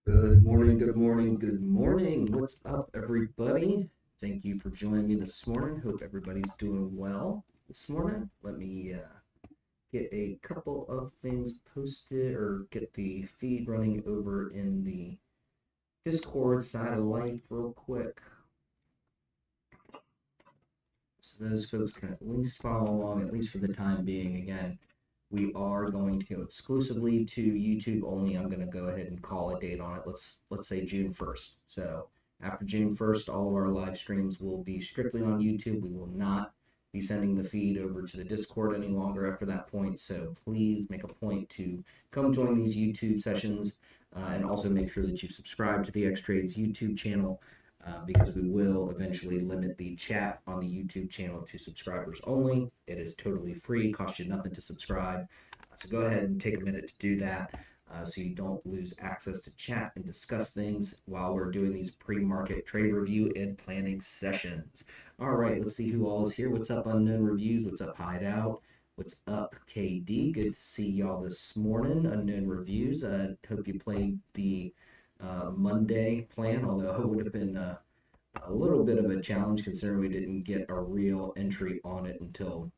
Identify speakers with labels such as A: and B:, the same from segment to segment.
A: Good morning, good morning, good morning. What's up, everybody? Thank you for joining me this morning. Hope everybody's doing well this morning. Let me get a couple of things posted or get the feed running over in the Discord side of life real quick. So those folks can at least follow along, at least for the time being. Again, we are going to go exclusively to YouTube only. I'm going to go ahead and call a date on it. Let's say June 1st. So after June 1st, all of our live streams will be strictly on YouTube. We will not be sending the feed over to the Discord any longer after that point. So please make a point to come join these YouTube sessions and also make sure that you subscribe to the Xtrades YouTube channel because we will eventually limit the chat on the YouTube channel to subscribers only. It is totally free, costs you nothing to subscribe. So go ahead and take a minute to do that so you don't lose access to chat and discuss things while we're doing these pre-market trade review and planning sessions. All right, let's see who all is here. What's up, Unknown Reviews? What's up, Hideout? What's up, KD? Good to see y'all this morning. Unknown Reviews. Hope you played the Monday plan, although it would have been a little bit of a challenge considering we didn't get a real entry on it until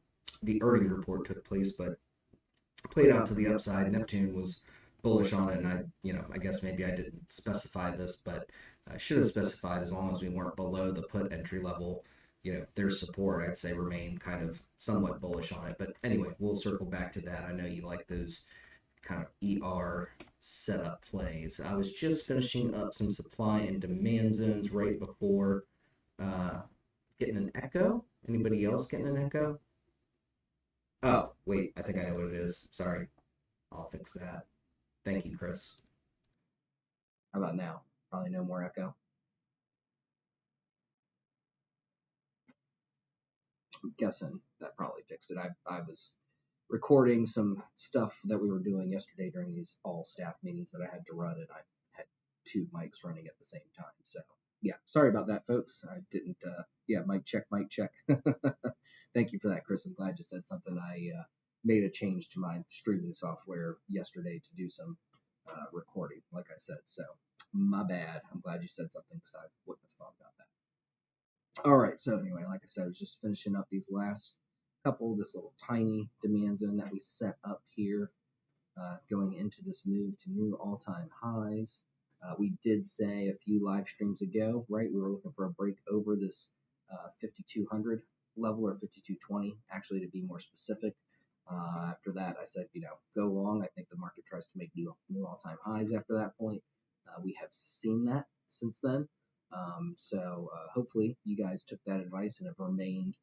A: the earnings report took place, but played out to the upside. Neptune was bullish on it, and I guess maybe I didn't specify this, but I should have specified as long as we weren't below the put entry level. Their support, I'd say, remain kind of somewhat bullish on it. But anyway, we'll circle back to that. I know you like those kind of ER setup plays. I was just finishing up some supply and demand zones right before uh, getting an echo. Anybody else getting an echo? Oh, wait, I think I know what it is. Sorry. I'll fix that. Thank you, Chris.
B: How about now? Probably no more echo. I'm guessing that probably fixed it. I was recording some stuff that we were doing yesterday during these all staff meetings that I had to run, and I had two mics running at the same time. So yeah, sorry about that, folks. I didn't. Yeah, mic check, mic check. Thank you for that, Chris. I'm glad you said something. I made a change to my streaming software yesterday to do some recording, like I said. So my bad. I'm glad you said something because I wouldn't have thought about that. All right, so anyway, like I said, I was just finishing up these last couple, this little tiny demand zone that we set up here, going into this move to new all-time highs. We did say a few live streams ago, right? We were looking for a break over this 5200 level, or 5220, actually, to be more specific. After that, I said, go long. I think the market tries to make new all-time highs after that point. We have seen that since then. So hopefully you guys took that advice and have remained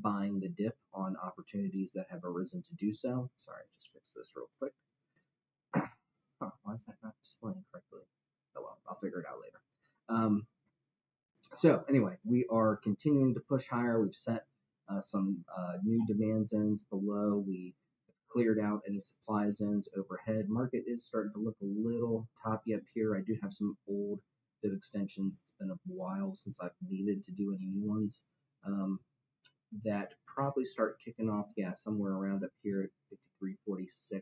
B: buying the dip on opportunities that have arisen to do so. Sorry, just fix this real quick. Huh, why is that not displaying correctly? Oh well, I'll figure it out later. So anyway, we are continuing to push higher. We've set some new demand zones below. We cleared out any supply zones overhead. Market is starting to look a little toppy up here. I do have some old fib extensions. It's been a while since I've needed to do any new ones. That probably start kicking off, yeah, somewhere around up here at 53.46,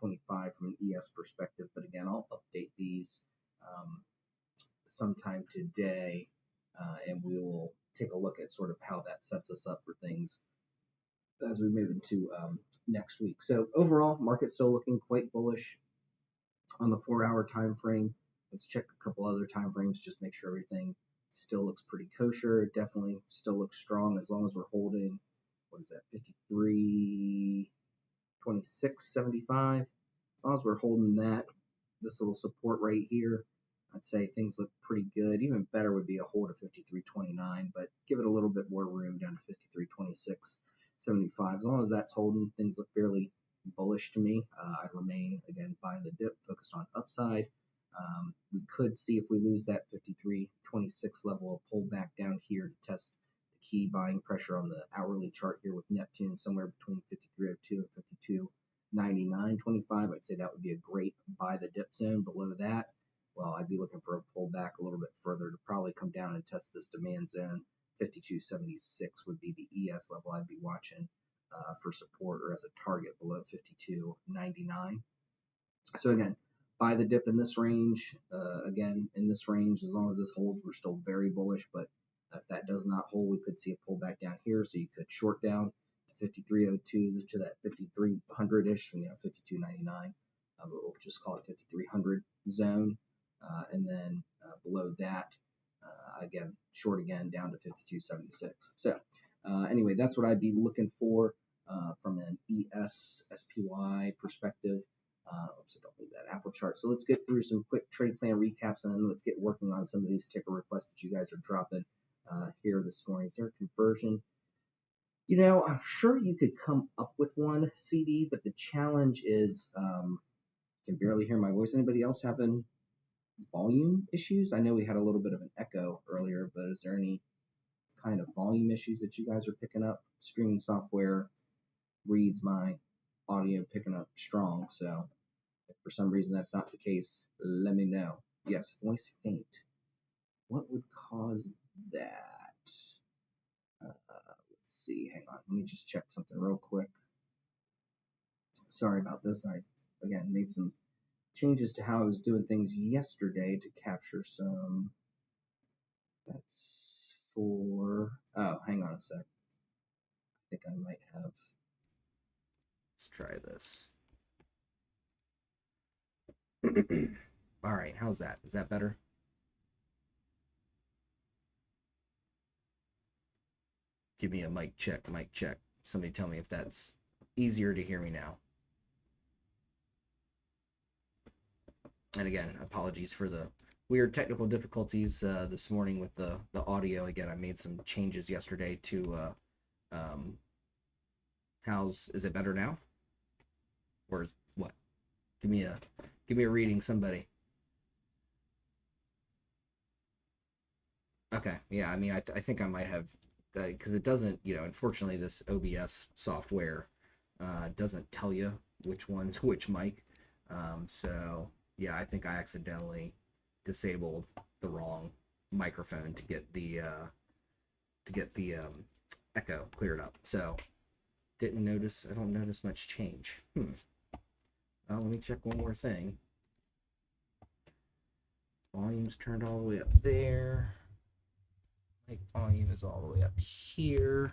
B: 25 from an ES perspective. But again, I'll update these sometime today, and we will take a look at sort of how that sets us up for things as we move into next week. So overall, market still looking quite bullish on the 4-hour time frame. Let's check a couple other time frames, just make sure everything still looks pretty kosher. It definitely still looks strong as long as we're holding, what is that, 53, 26, 75. As long as we're holding that, this little support right here, I'd say things look pretty good. Even better would be a hold of 53.29, but give it a little bit more room down to 53.26.75. As long as that's holding, things look fairly bullish to me. I'd remain, again, buying the dip, focused on upside. We could see if we lose that 53.26 level, a pull back down here to test the key buying pressure on the hourly chart here with Neptune somewhere between 53.02 and 52.99.25. I'd say that would be a great buy the dip zone. Below that, well, I'd be looking for a pullback a little bit further to probably come down and test this demand zone. 52.76 would be the ES level I'd be watching for support or as a target below 52.99. So again, buy the dip in this range. Again, in this range, as long as this holds, we're still very bullish. But if that does not hold, we could see a pullback down here. So you could short down to 53.02 to that 5300-ish, 52.99. But we'll just call it 5300 zone. And then below that, again, short again down to 52.76. So anyway, that's what I'd be looking for from an ES SPY perspective. So don't leave that Apple chart. So let's get through some quick trade plan recaps, and then let's get working on some of these ticker requests that you guys are dropping here this morning. Is there a conversion? I'm sure you could come up with one, CD, but the challenge is can barely hear my voice. Anybody else having volume issues? I know we had a little bit of an echo earlier, but is there any kind of volume issues that you guys are picking up? Streaming software reads my audio picking up strong, so if for some reason that's not the case, let me know. Yes, voice faint. What would cause that? Let's see. Hang on. Let me just check something real quick. Sorry about this. I, again, made some changes to how I was doing things yesterday to capture some. That's for. Oh, hang on a sec. I think I might have.
A: Let's try this. All right, how's that? Is that better? Give me a mic check, mic check. Somebody tell me if that's easier to hear me now. And again, apologies for the weird technical difficulties this morning with the audio. Again, I made some changes yesterday to is it better now? Or what? Give me a reading, somebody. Okay, yeah, I mean, I think I might have, because it doesn't, unfortunately, this OBS software doesn't tell you which one's which mic. So yeah, I think I accidentally disabled the wrong microphone to get the echo cleared up. So I don't notice much change. Well, let me check one more thing. Volume's turned all the way up there. Mic volume is all the way up here.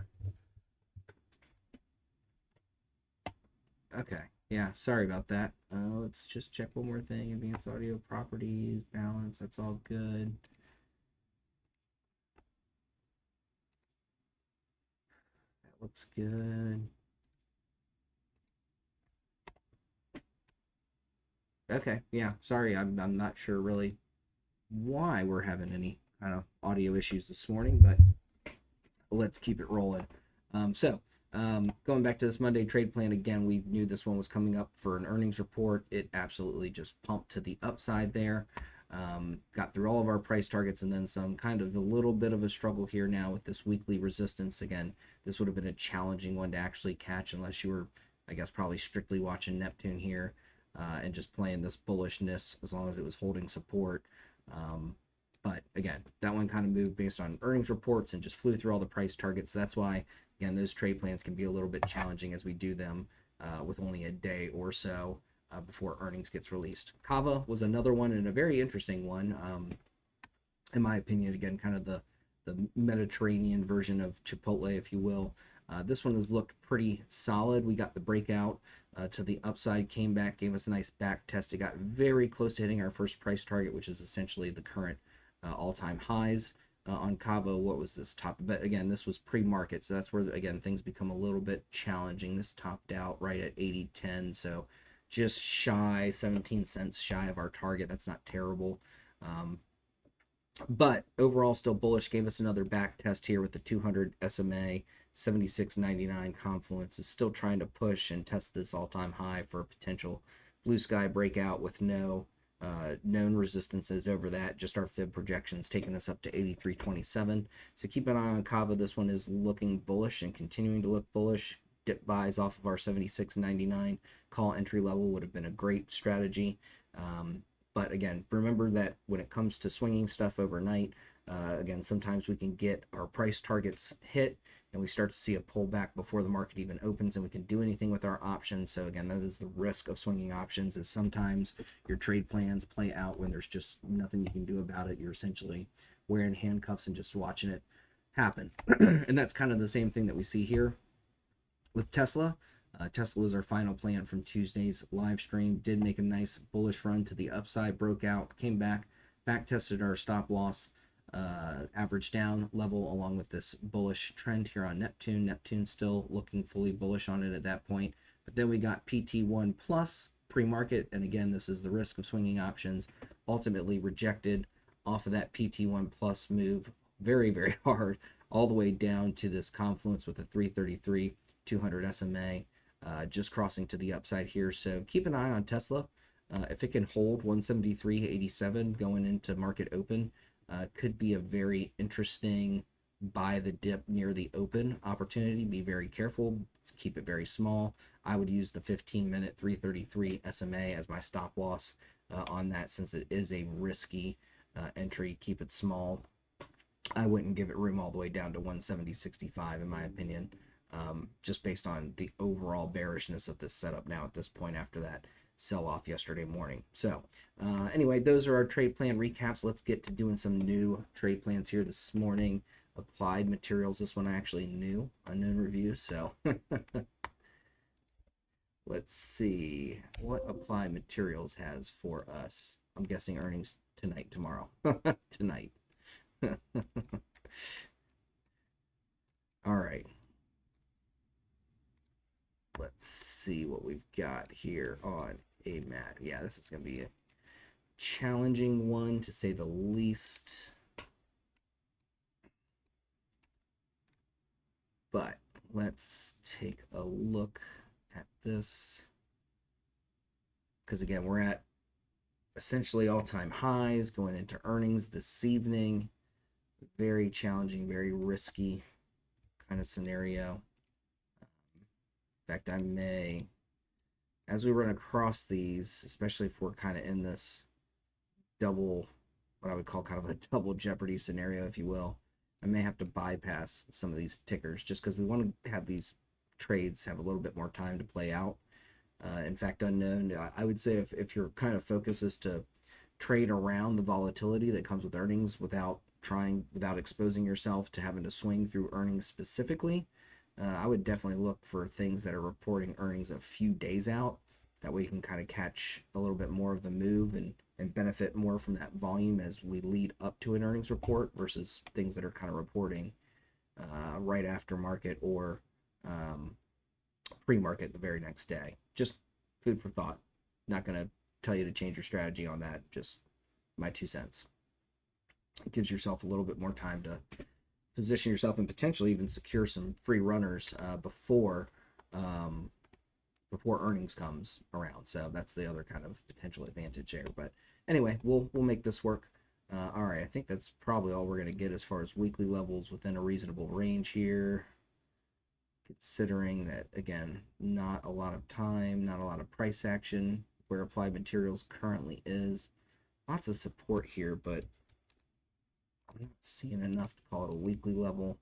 A: Okay, yeah, sorry about that. Let's just check one more thing. Advanced audio properties, balance, that's all good. That looks good. Okay, yeah, sorry, I'm not sure really why we're having any kind of audio issues this morning, but let's keep it rolling. Going back to this Monday trade plan again, we knew this one was coming up for an earnings report. It absolutely just pumped to the upside there. Got through all of our price targets and then some. Kind of a little bit of a struggle here now with this weekly resistance. Again, this would have been a challenging one to actually catch unless you were, I guess, probably strictly watching Neptune here and just playing this bullishness as long as it was holding support. But again, that one kind of moved based on earnings reports and just flew through all the price targets. So that's why, again, those trade plans can be a little bit challenging as we do them with only a day or so before earnings gets released. Kava was another one and a very interesting one. In my opinion, again, kind of the Mediterranean version of Chipotle, if you will. This one has looked pretty solid. We got the breakout to the upside, came back, gave us a nice back test. It got very close to hitting our first price target, which is essentially the current all-time highs on Kava. What was this top? But again, this was pre-market, so that's where, again, things become a little bit challenging. This topped out right at 80.10, so just shy, 17 cents shy of our target. That's not terrible. But overall, still bullish. Gave us another back test here with the 200 SMA. 76.99 Confluence is still trying to push and test this all-time high for a potential blue sky breakout with no known resistances over that. Just our fib projections taking us up to 83.27. So keep an eye on Kava. This one is looking bullish and continuing to look bullish. Dip buys off of our 76.99 call entry level would have been a great strategy. But again, remember that when it comes to swinging stuff overnight, Again, sometimes we can get our price targets hit and we start to see a pullback before the market even opens and we can do anything with our options. So again, that is the risk of swinging options, is sometimes your trade plans play out when there's just nothing you can do about it. You're essentially wearing handcuffs and just watching it happen. And that's kind of the same thing that we see here with Tesla. Tesla was our final plan from Tuesday's live stream. Did make a nice bullish run to the upside, broke out, came back tested our stop loss, average down level, along with this bullish trend here on Neptune. Neptune still looking fully bullish on it at that point. But then we got PT1 plus pre-market, and again, this is the risk of swinging options. Ultimately rejected off of that PT1 plus move very, very hard, all the way down to this confluence with a 333 200 SMA, just crossing to the upside here. So keep an eye on Tesla. If it can hold 173.87 going into market open, could be a very interesting buy the dip near the open opportunity. Be very careful, keep it very small. I would use the 15-minute 333 SMA as my stop loss on that, since it is a risky entry. Keep it small. I wouldn't give it room all the way down to 170.65 in my opinion, just based on the overall bearishness of this setup now at this point after that sell-off yesterday morning. So anyway, those are our trade plan recaps. Let's get to doing some new trade plans here this morning. Applied Materials, this one I actually knew, unknown review, so let's see what Applied Materials has for us. I'm guessing earnings tonight, tomorrow. Tonight. All right. Let's see what we've got here on AMAT. Yeah, this is going to be a challenging one, to say the least. But let's take a look at this, because again, we're at essentially all-time highs going into earnings this evening. Very challenging, very risky kind of scenario. In fact, I may, as we run across these, especially if we're kind of in this double, what I would call kind of a double jeopardy scenario, if you will, I may have to bypass some of these tickers just because we want to have these trades have a little bit more time to play out. In fact, unknown, I would say if your kind of focus is to trade around the volatility that comes with earnings without exposing yourself to having to swing through earnings specifically, I would definitely look for things that are reporting earnings a few days out. That way you can kind of catch a little bit more of the move and benefit more from that volume as we lead up to an earnings report, versus things that are kind of reporting right after market or pre-market the very next day. Just food for thought. Not going to tell you to change your strategy on that. Just my 2 cents. It gives yourself a little bit more time to position yourself and potentially even secure some free runners before earnings comes around. So that's the other kind of potential advantage there. But anyway, we'll make this work. All right, I think that's probably all we're going to get as far as weekly levels within a reasonable range here, considering that, again, not a lot of time, not a lot of price action where Applied Materials currently is. Lots of support here, but I'm not seeing enough to call it a weekly level.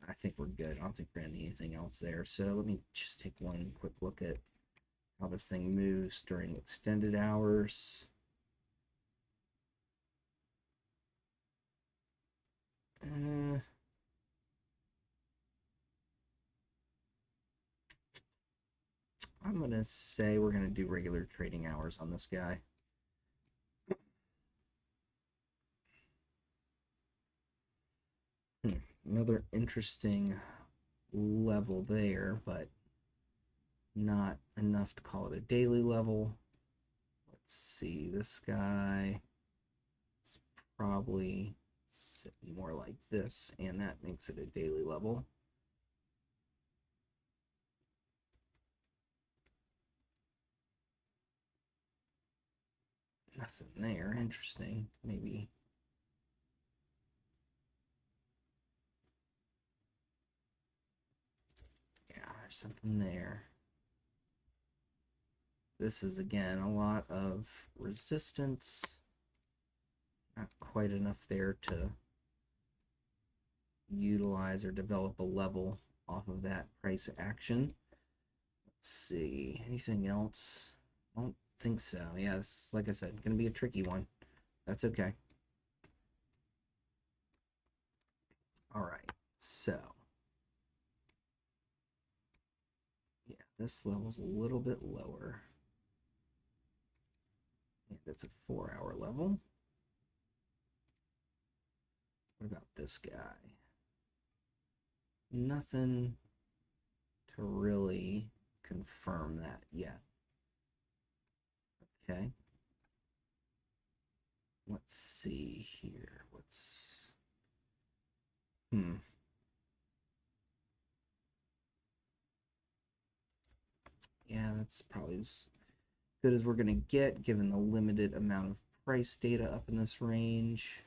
A: I think we're good. I don't think we're going to need anything else there. So let me just take one quick look at how this thing moves during extended hours. I'm going to say we're going to do regular trading hours on this guy. Another interesting level there, but not enough to call it a daily level. Let's see, this guy is probably sitting more like this, and that makes it a daily level. Nothing there. Interesting. Maybe. Yeah, there's something there. This is, again, a lot of resistance. Not quite enough there to utilize or develop a level off of that price action. Let's see, anything else? I don't think so. Yeah, this, like I said, gonna be a tricky one. That's okay. All right, so yeah, this level's a little bit lower. And it's a 4-hour level. What about this guy? Nothing to really confirm that yet. Okay. Let's see here. Yeah, that's probably as good as we're going to get given the limited amount of price data up in this range.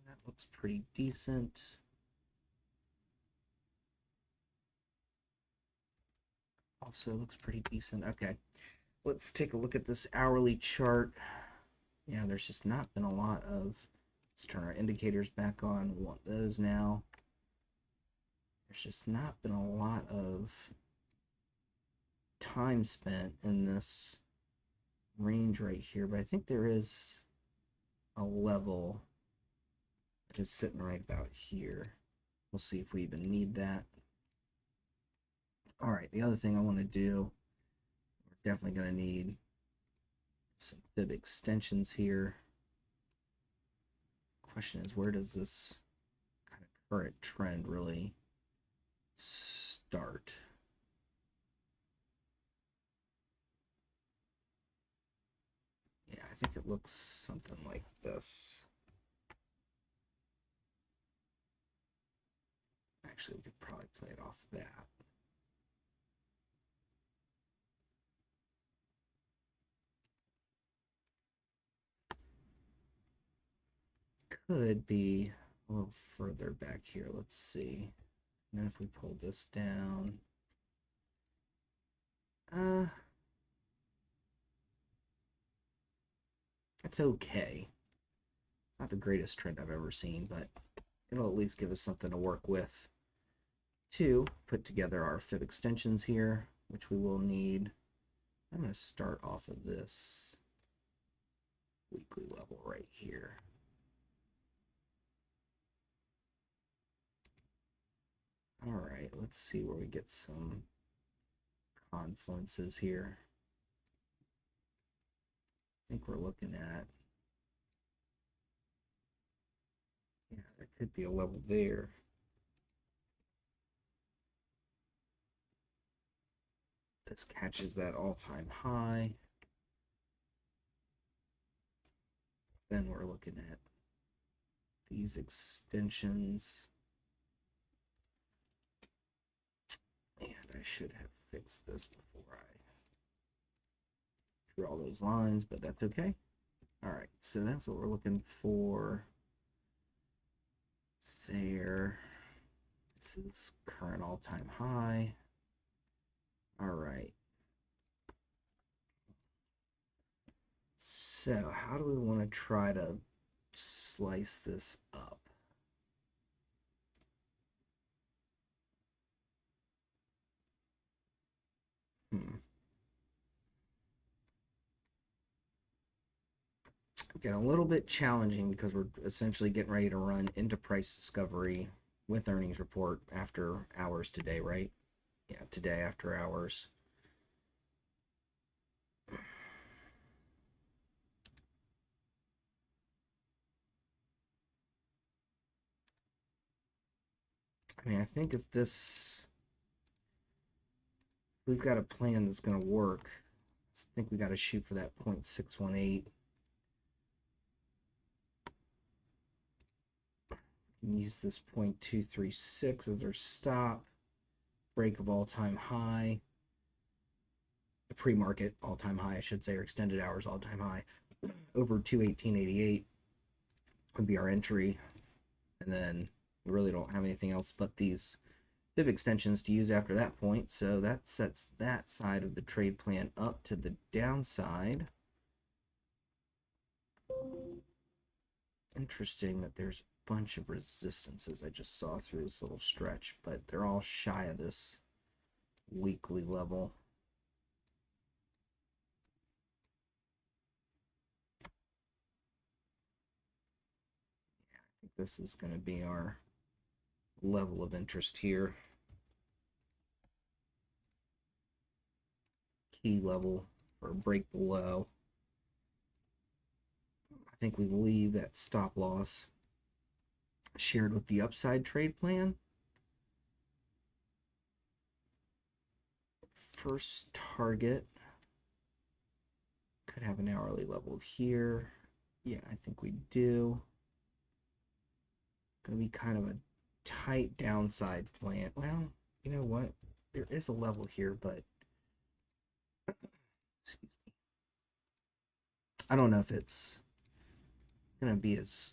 A: That looks pretty decent. Also looks pretty decent. Okay, let's take a look at this hourly chart. Yeah, there's just not been a lot of, let's turn our indicators back on. We want those now. There's just not been a lot of time spent in this range right here, but I think there is a level that is sitting right about here. We'll see if we even need that. All right, the other thing I want to do, we're definitely going to need some fib extensions here. Question is, where does this kind of current trend really start? Yeah, I think it looks something like this. Actually, we could probably play it off that. Could be a little further back here. Let's see. And then if we pull this down, that's okay. Not the greatest trend I've ever seen, but it'll at least give us something to work with to put together our fib extensions here, which we will need. I'm going to start off of this weekly level right here. All right, let's see where we get some confluences here. I think we're looking at, yeah, there could be a level there. This catches that all-time high. Then we're looking at these extensions. And I should have fixed this before I drew all those lines, but that's okay. All right, so that's what we're looking for there. This is current all-time high. All right. So how do we want to try to slice this up? Getting a little bit challenging because we're essentially getting ready to run into price discovery with earnings report after hours today, right? Yeah, today after hours. I mean, I think if we've got a plan that's going to work, I think we got to shoot for that 0.618. Use this 0.236 as our stop. Break of all-time high. The pre-market all-time high, I should say, or extended hours all-time high. Over 218.88 would be our entry. And then we really don't have anything else but these fib extensions to use after that point, so that sets that side of the trade plan up to the downside. Interesting that there's a bunch of resistances I just saw through this little stretch, but they're all shy of this weekly level. Yeah, I think this is going to be our level of interest here. Key level for a break below. I think we leave that stop loss shared with the upside trade plan. First target could have an hourly level here. Yeah, I think we do. Gonna be kind of a tight downside plan. Well, you know what? There is a level here, but excuse me. I don't know if it's gonna be as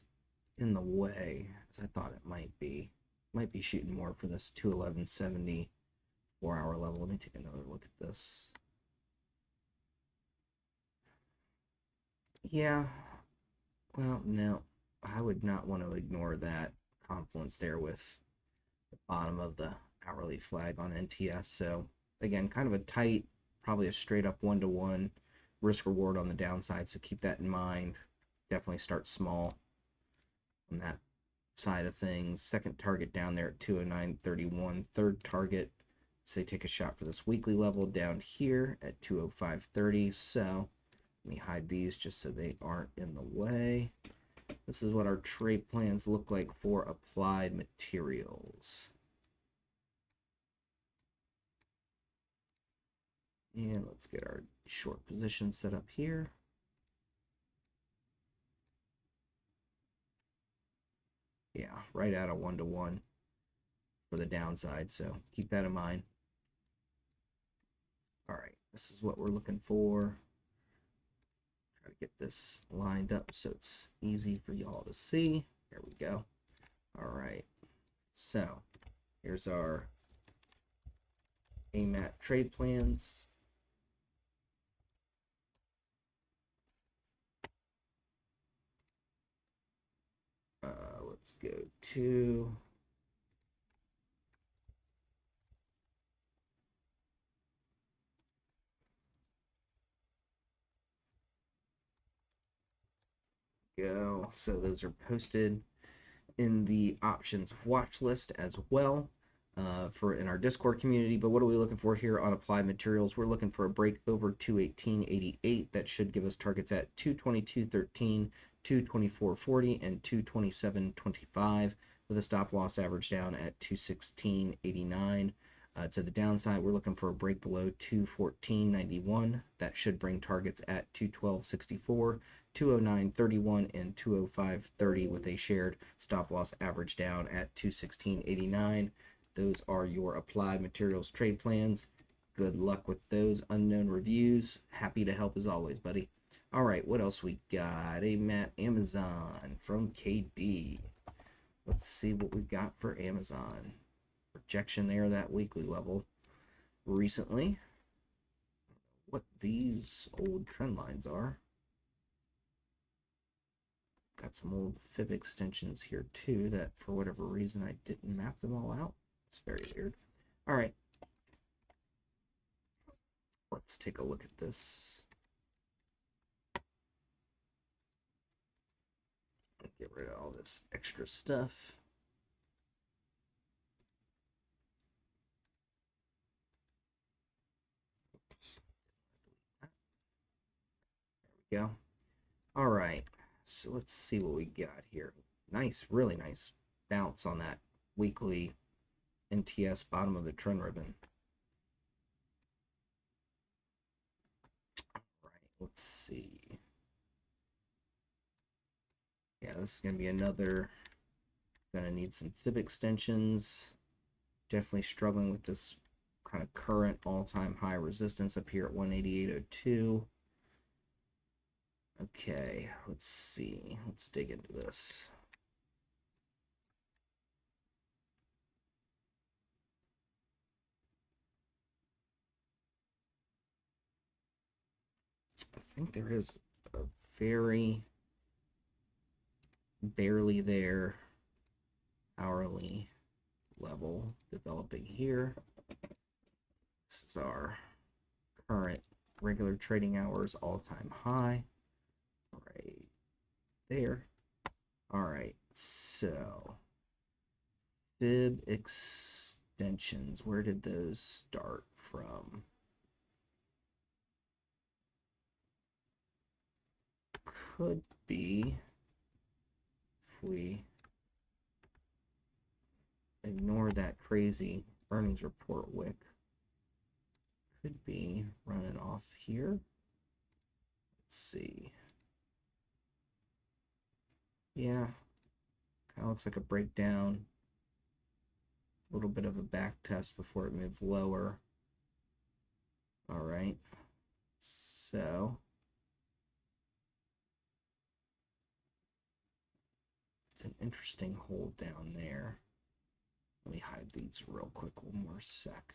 A: in the way as I thought it might be. Might be shooting more for this 211.70 4-hour level. Let me take another look at this. Yeah. Well, no. I would not want to ignore that confluence there with the bottom of the hourly flag on NTS. So again, kind of a tight, probably a straight up 1-to-1 risk reward on the downside. So keep that in mind. Definitely start small on that side of things. Second target down there at 209.31. Third target, say take a shot for this weekly level down here at 205.30. So let me hide these just so they aren't in the way. This is what our trade plans look like for applied materials. And let's get our short position set up here. Yeah, right at a 1-to-1 for the downside, so keep that in mind. All right, this is what we're looking for. Try to get this lined up so it's easy for y'all to see. There we go. All right, so here's our AMAT trade plans. Let's go to go. So those are posted in the options watch list as well for in our Discord community. But what are we looking for here on applied materials? We're looking for a break over 218.88. That should give us targets at 222.13, 224.40, and 227.25 with a stop loss average down at 216.89. To the downside, we're looking for a break below 214.91. That should bring targets at 212.64, 209.31, and 205.30 with a shared stop loss average down at 216.89. Those are your applied materials trade plans. Good luck with those unknown reviews. Happy to help as always, buddy. All right, what else we got? AMAT Amazon from KD. Let's see what we got for Amazon. Projection there, that weekly level recently. What these old trend lines are. Got some old fib extensions here too that for whatever reason I didn't map them all out. It's very weird. All right. Let's take a look at this. Get rid of all this extra stuff. Oops. There we go. All right. So let's see what we got here. Nice, really nice bounce on that weekly NTS bottom of the trend ribbon. All right, let's see. Yeah, this is going to be another, going to need some fib extensions. Definitely struggling with this kind of current all-time high resistance up here at 188.02. Okay, let's see. Let's dig into this. think there is a very barely there hourly level developing here. This is our current regular trading hours all-time high right there. All right, so fib extensions, where did those start from? Could be, if we ignore that crazy earnings report wick, could be running off here. Let's see. Yeah, kind of looks like a breakdown. A little bit of a back test before it moved lower. All right, so it's an interesting hold down there. Let me hide these real quick, one more sec.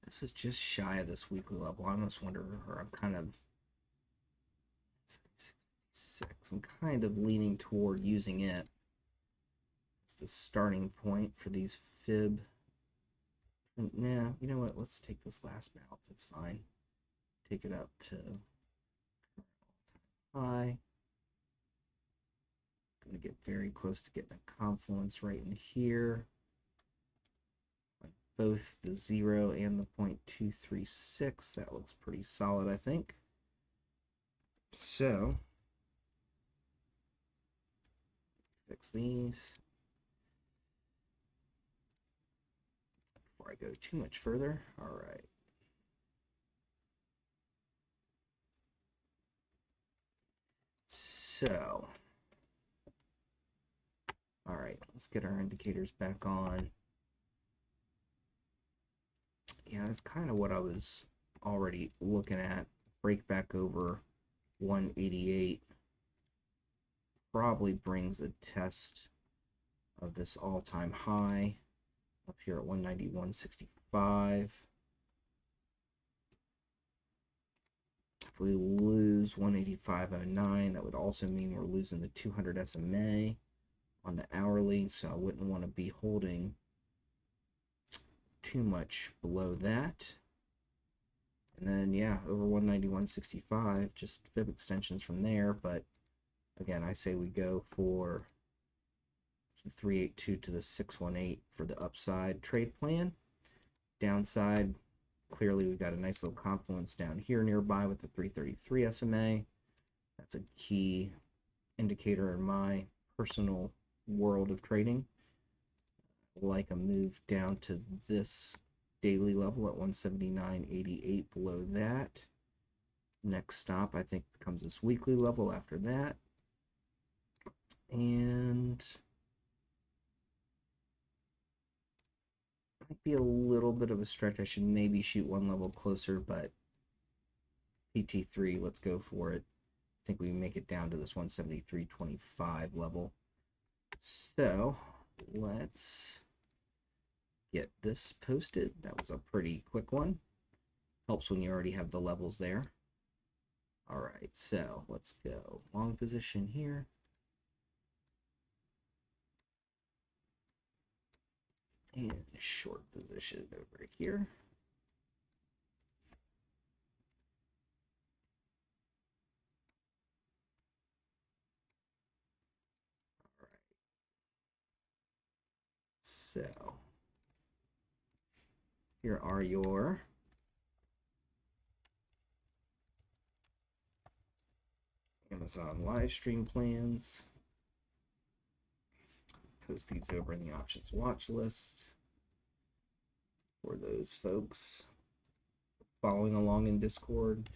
A: This is just shy of this weekly level. I almost wonder, or I'm kind of I'm kind of leaning toward using it as the starting point for these fib. Nah, you know what? Let's take this last bounce. It's fine. Take it up to high. Going to get very close to getting a confluence right in here. Both the 0 and the 0.236. That looks pretty solid, I think. So, fix these. Before I go too much further. All right. So, all right, let's get our indicators back on. Yeah, that's kind of what I was already looking at. Break back over 188 probably brings a test of this all-time high up here at 191.65. If we lose 185.09, that would also mean we're losing the 200 SMA on the hourly, so I wouldn't want to be holding too much below that. And then, yeah, over 191.65, just fib extensions from there. But again, I say we go for the 382 to the 618 for the upside trade plan. Downside, clearly we've got a nice little confluence down here nearby with the 333 SMA. That's a key indicator in my personal world of trading. Like a move down to this daily level at 179.88 below that. Next stop, I think, becomes this weekly level after that. And might be a little bit of a stretch. I should maybe shoot one level closer, but PT3, let's go for it. I think we make it down to this 173.25 level. So let's get this posted. That was a pretty quick one. Helps when you already have the levels there. All right, so let's go long position here. And short position over here. All right. So here are your Amazon live stream plans. Post these over in the options watch list for those folks following along in Discord.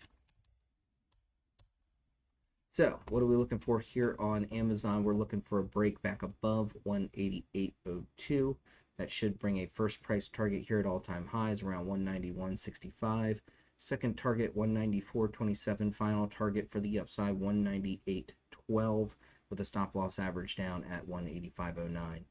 A: So what are we looking for here on Amazon? We're looking for a break back above 188.02. That should bring a first price target here at all-time highs around 191.65. Second target 194.27. Final target for the upside 198.12 with a stop loss average down at 185.09.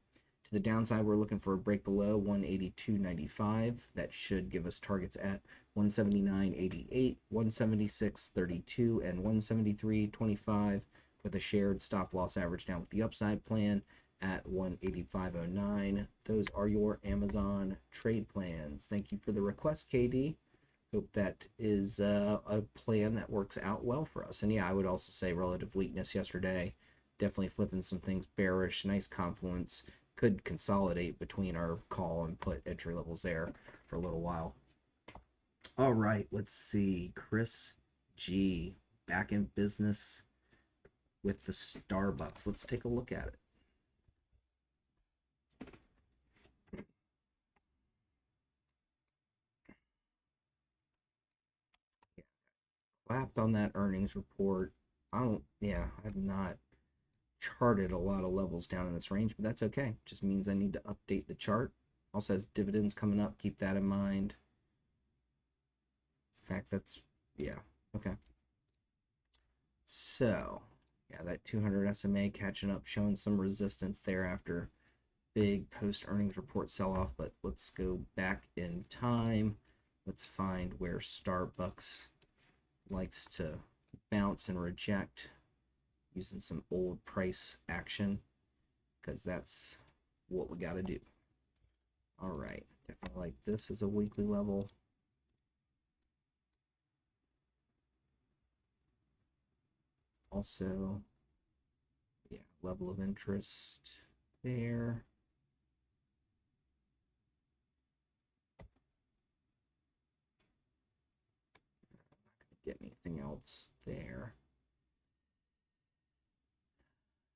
A: To the downside, we're looking for a break below 182.95. That should give us targets at 179.88, 176.32, and 173.25, with a shared stop loss average down with the upside plan at 185.09. Those are your Amazon trade plans. Thank you for the request, KD. Hope that is a plan that works out well for us. And yeah, I would also say relative weakness yesterday, definitely flipping some things bearish. Nice confluence, could consolidate between our call and put entry levels there for a little while. All right, let's see. Chris G, back in business with the Starbucks. Let's take a look at it. Clapped on that earnings report. I've not charted a lot of levels down in this range, but that's okay. Just means I need to update the chart. Also has dividends coming up. Keep that in mind. In fact, okay. So, yeah, that 200 SMA catching up, showing some resistance there after big post-earnings report sell-off, but let's go back in time. Let's find where Starbucks likes to bounce and reject using some old price action, because that's what we got to do. All right, definitely like this as a weekly level. Also, yeah, level of interest there. Not gonna get anything else there.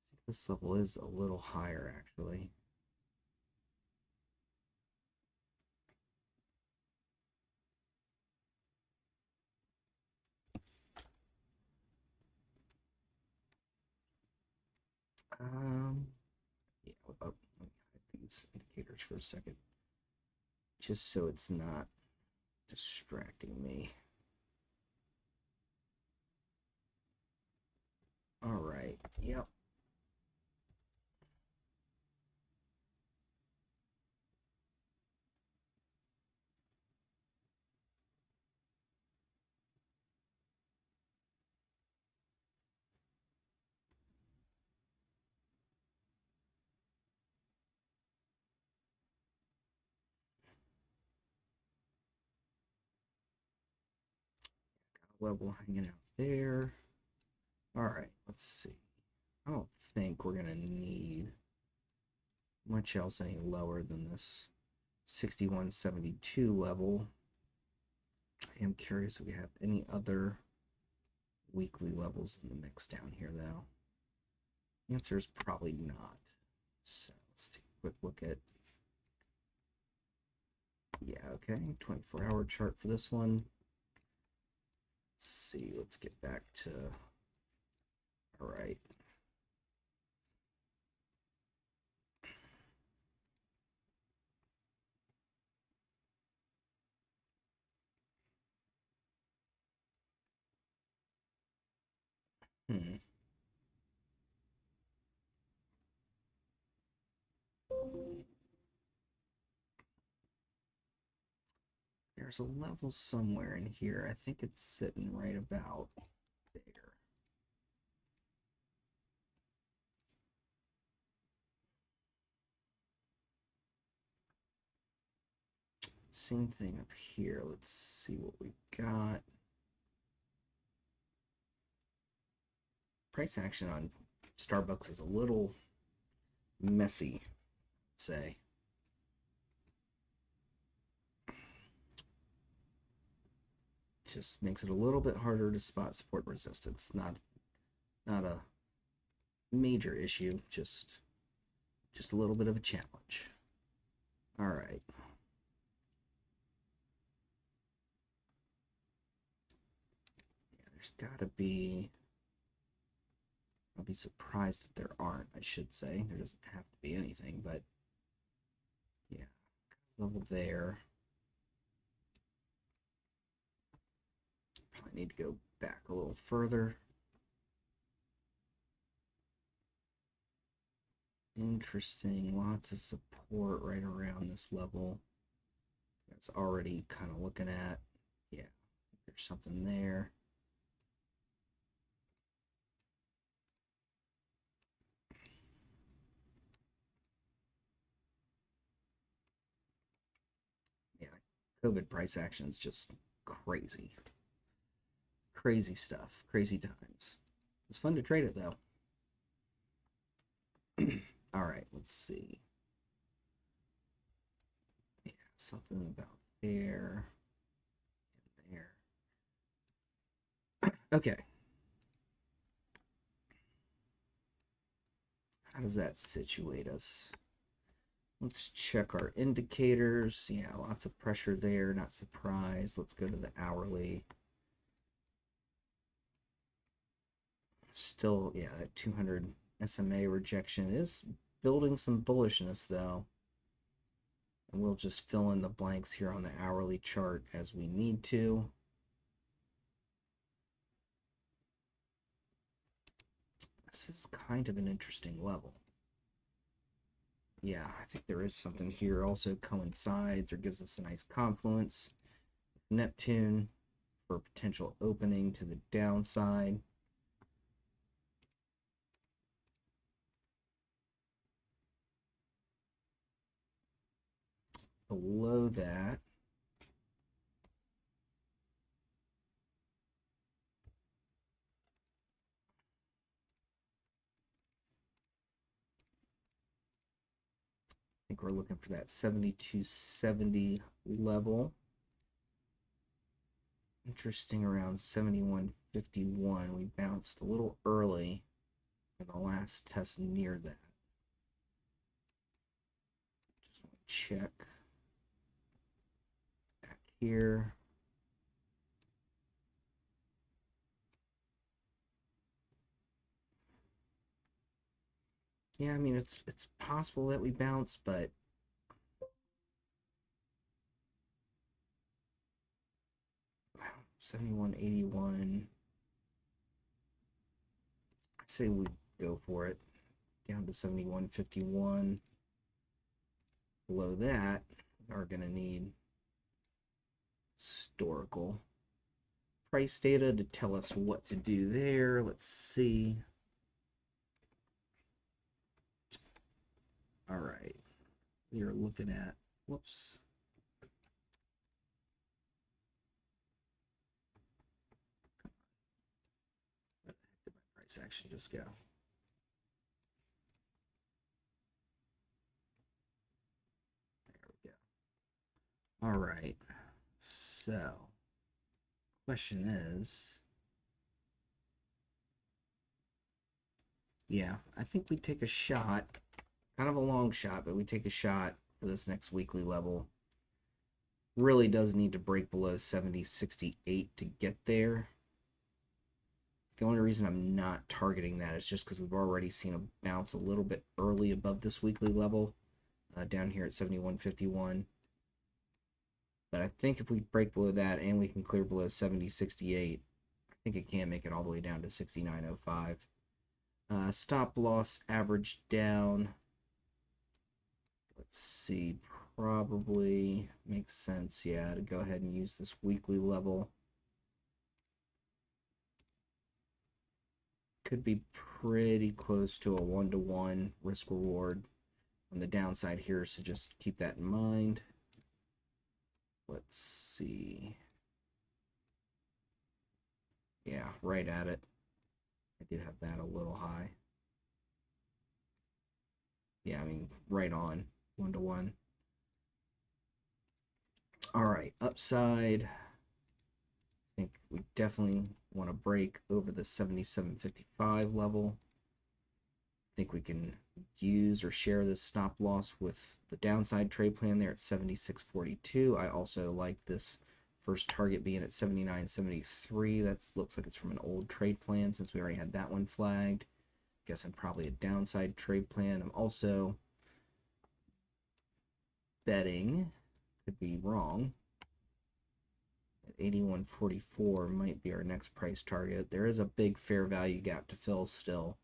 A: I think this level is a little higher actually. Yeah, let me hide these indicators for a second, just so it's not distracting me. All right, yep. Got a level hanging out there. All right, let's see. I don't think we're gonna need much else any lower than this 61.72 level. I am curious if we have any other weekly levels in the mix down here, though. The answer is probably not. So let's take a quick look at, yeah, okay, 24-hour chart for this one. Let's see, let's get back to, all right. There's a level somewhere in here. I think it's sitting right about there. Same thing up here. Let's see what we got. Price action on Starbucks is a little messy, I'd say. Just makes it a little bit harder to spot support resistance. Not a major issue, just a little bit of a challenge. All right. Yeah, there's got to be, I'll be surprised if there aren't, I should say. There doesn't have to be anything, but yeah, level there. Probably need to go back a little further. interesting. Lots of support right around this level. It's already kind of looking at, yeah, there's something there. Yeah, COVID price action is just crazy. Crazy stuff. Crazy times. It's fun to trade it though. All right, let's see. Yeah, something about there and there. Okay. How does that situate us? Let's check our indicators. Yeah, lots of pressure there. Not surprised. Let's go to the hourly. Still, yeah, that 200 SMA rejection is building some bullishness though. And we'll just fill in the blanks here on the hourly chart as we need to. This is kind of an interesting level. Yeah, I think there is something here also coincides or gives us a nice confluence. Neptune for potential opening to the downside. Below that, I think we're looking for that 72.70 level. Interesting, around 71.51. We bounced a little early in the last test near that. Just want to check back here. Yeah, I mean it's possible that we bounce, but wow, 71.81. I say we go for it. Down to 71.51. Below that, we are going to need historical price data to tell us what to do there. Let's see. All right. We are looking at, whoops. Where the heck did my price action just go? There we go. All right. So, question is, yeah, I think we take a shot, kind of a long shot, but we take a shot for this next weekly level. Really does need to break below 70.68 to get there. The only reason I'm not targeting that is just because we've already seen a bounce a little bit early above this weekly level, down here at 71.51. But I think if we break below that and we can clear below 70.68, I think it can make it all the way down to 69.05. Stop loss average down. Let's see, probably makes sense, yeah, to go ahead and use this weekly level. Could be pretty close to a 1-to-1 risk reward on the downside here, so just keep that in mind. Let's see. Yeah, right at it. I do have that a little high. Yeah, I mean, right on 1-to-1. All right, upside. I think we definitely want to break over the 77.55 level. I think we can use or share this stop loss with the downside trade plan there at 76.42. I also like this first target being at 79.73. That looks like it's from an old trade plan since we already had that one flagged. Guessing probably a downside trade plan. I'm also betting, could be wrong, at 81.44 might be our next price target. There is a big fair value gap to fill still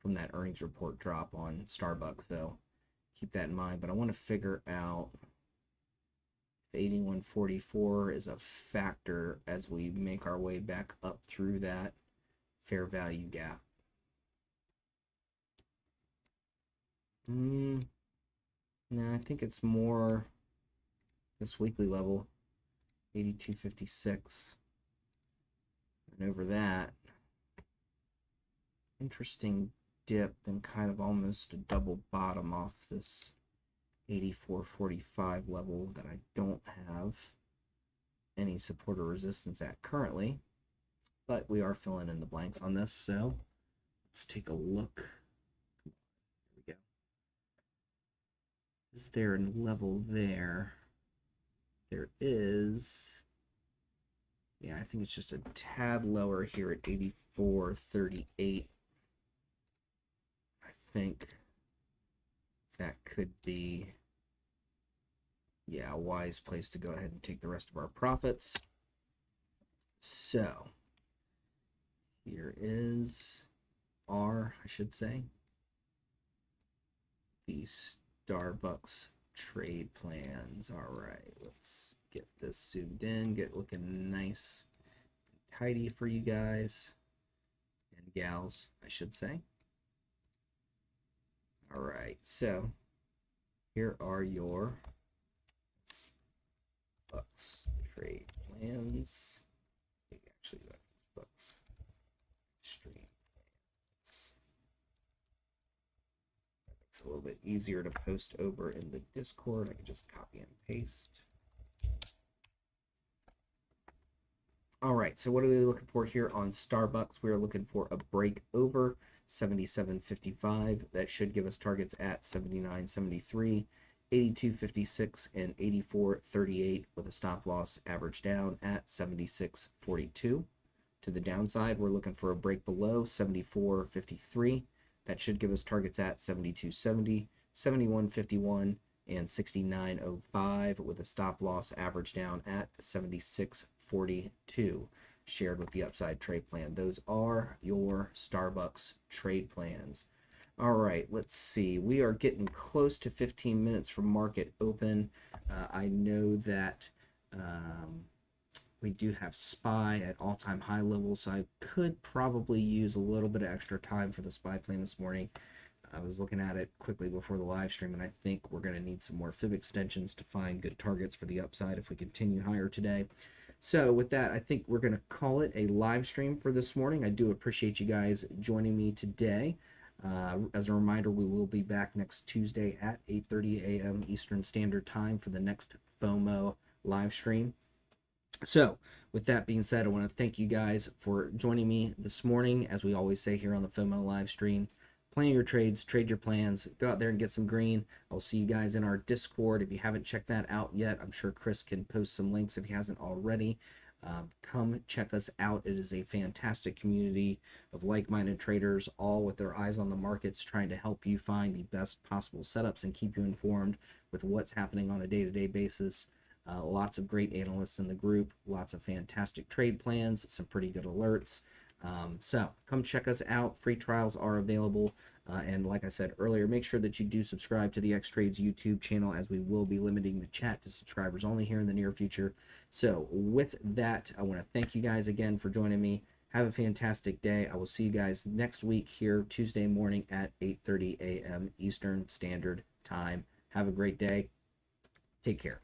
A: from that earnings report drop on Starbucks, though. Keep that in mind. But I want to figure out if 81.44 is a factor as we make our way back up through that fair value gap. No, I think it's more this weekly level, 82.56. And over that, interesting dip and kind of almost a double bottom off this 84.45 level that I don't have any support or resistance at currently, but we are filling in the blanks on this, so let's take a look. Here we go. Is there a level there? There is. Yeah, I think it's just a tad lower here at 84.38. I think that could be, yeah, a wise place to go ahead and take the rest of our profits. So here is our, I should say, the Starbucks trade plans. All right, let's get this zoomed in, get it looking nice and tidy for you guys and gals, I should say. All right, so here are your Bucks trade plans. I think actually that Bucks extreme plans. That makes it a little bit easier to post over in the Discord. I can just copy and paste. All right, so what are we looking for here on Starbucks? We're looking for a break over 77.55. That should give us targets at 79.73, 82.56, and 84.38 with a stop loss average down at 76.42. To the downside, we're looking for a break below 74.53. That should give us targets at 72.70, 71.51, and 69.05 with a stop loss average down at 76.42, shared with the upside trade plan. Those are your Starbucks trade plans. All right, let's see. We are getting close to 15 minutes from market open. I know that we do have SPY at all-time high levels, so I could probably use a little bit of extra time for the SPY plan this morning. I was looking at it quickly before the live stream, and I think we're going to need some more fib extensions to find good targets for the upside if we continue higher today. So with that, I think we're going to call it a live stream for this morning. I do appreciate you guys joining me today. As a reminder, we will be back next Tuesday at 8:30 a.m. Eastern Standard Time for the next FOMO live stream. So with that being said, I want to thank you guys for joining me this morning. As we always say here on the FOMO live stream, plan your trades, trade your plans, go out there and get some green. I'll see you guys in our Discord. If you haven't checked that out yet, I'm sure Chris can post some links if he hasn't already. Come check us out. It is a fantastic community of like-minded traders, all with their eyes on the markets, trying to help you find the best possible setups and keep you informed with what's happening on a day-to-day basis. Lots of great analysts in the group, lots of fantastic trade plans, some pretty good alerts. So come check us out. Free trials are available. And like I said earlier, make sure that you do subscribe to the Xtrades YouTube channel, as we will be limiting the chat to subscribers only here in the near future. So with that, I want to thank you guys again for joining me. Have a fantastic day. I will see you guys next week here Tuesday morning at 8:30 a.m. Eastern Standard Time. Have a great day. Take care.